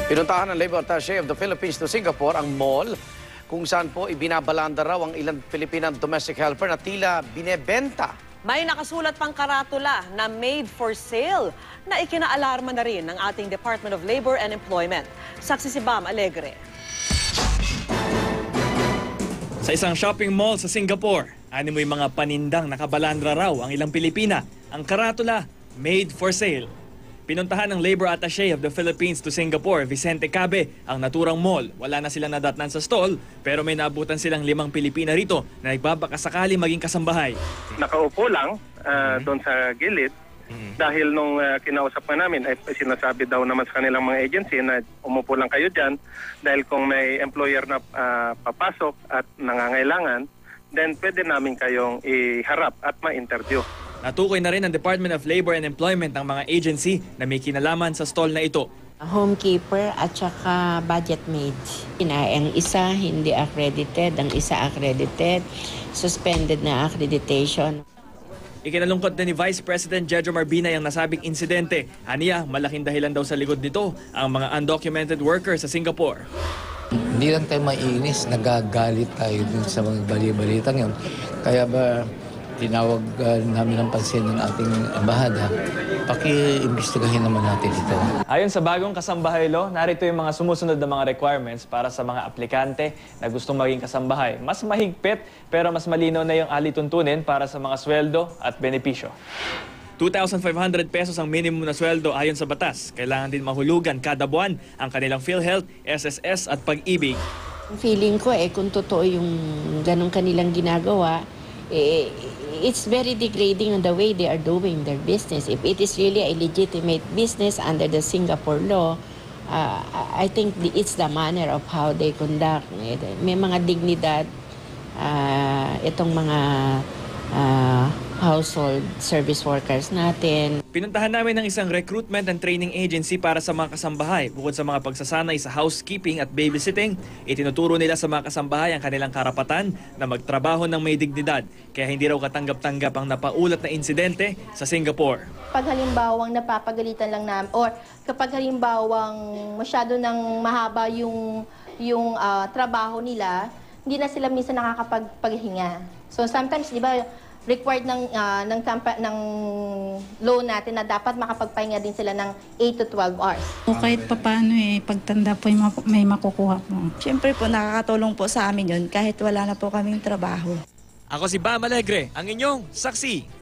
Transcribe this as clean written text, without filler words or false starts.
Pinuntahan ng Labor Attaché of the Philippines to Singapore ang mall kung saan po ibinabalanda raw ang ilang Filipinang domestic helper na tila binebenta. May nakasulat pang karatula na made for sale na ikinaalarma na rin ng ating Department of Labor and Employment. Saksi si Bam Alegre. Sa isang shopping mall sa Singapore, animoy mga panindang nakabalandra raw ang ilang Pilipina. Ang karatula, made for sale. Pinuntahan ng Labor Attaché of the Philippines to Singapore, Vicente Cabe, ang naturang mall. Wala na silang nadatnan sa stall, pero may naabutan silang 5 Pilipina rito na nagbabakasakali maging kasambahay. Nakaupo lang doon sa gilid dahil nung kinausap na namin ay sinasabi daw naman sa kanilang mga agency na umupo lang kayo dyan dahil kung may employer na papasok at nangangailangan, then pwede namin kayong iharap at ma-interview. Natukoy na rin ng Department of Labor and Employment ng mga agency na may kinalaman sa stall na ito. Homekeeper at saka budget maid. Ang isa hindi accredited, ang isa accredited, suspended na accreditation. Ikinalungkot din ni Vice President Jejo Marbinay ang nasabing insidente. Aniya, malaking dahilan daw sa likod nito ang mga undocumented workers sa Singapore. Hindi lang tayo maiinis, nagagalit tayo dun sa mga bali-balitang yun. Kaya ba tinawag namin ang pansin ng ating embahada, paki-imbestigahin naman natin ito. Ayon sa bagong kasambahay law, narito yung mga sumusunod na mga requirements para sa mga aplikante na gustong maging kasambahay. Mas mahigpit pero mas malinaw na yung alituntunin para sa mga sweldo at benepisyo. 2,500 pesos ang minimum na sweldo ayon sa batas. Kailangan din mahulugan kada buwan ang kanilang PhilHealth, SSS at Pag-ibig. Feeling ko kung totoo yung ganong kanilang ginagawa, it's very degrading on the way they are doing their business. If it is really a legitimate business under the Singapore law, I think it's the manner of how they conduct. May mga dignidad itong mga household service workers natin. Pinuntahan namin ng isang recruitment and training agency para sa mga kasambahay. Bukod sa mga pagsasanay sa housekeeping at babysitting, itinuturo nila sa mga kasambahay ang kanilang karapatan na magtrabaho ng may dignidad. Kaya hindi raw katanggap-tanggap ang napaulat na insidente sa Singapore. Pag halimbawang napapagalitan lang namin or kapag halimbawang masyado nang mahaba yung trabaho nila, hindi na sila minsan nakakapaghinga. So sometimes, di ba, required ng law natin na dapat makapagpahinga din sila ng 8 to 12 hours. O kahit papaano pagtanda po may makukuha po. Siyempre po, nakakatulong po sa amin yun kahit wala na po kaming trabaho. Ako si Bam Alegre, ang inyong saksi.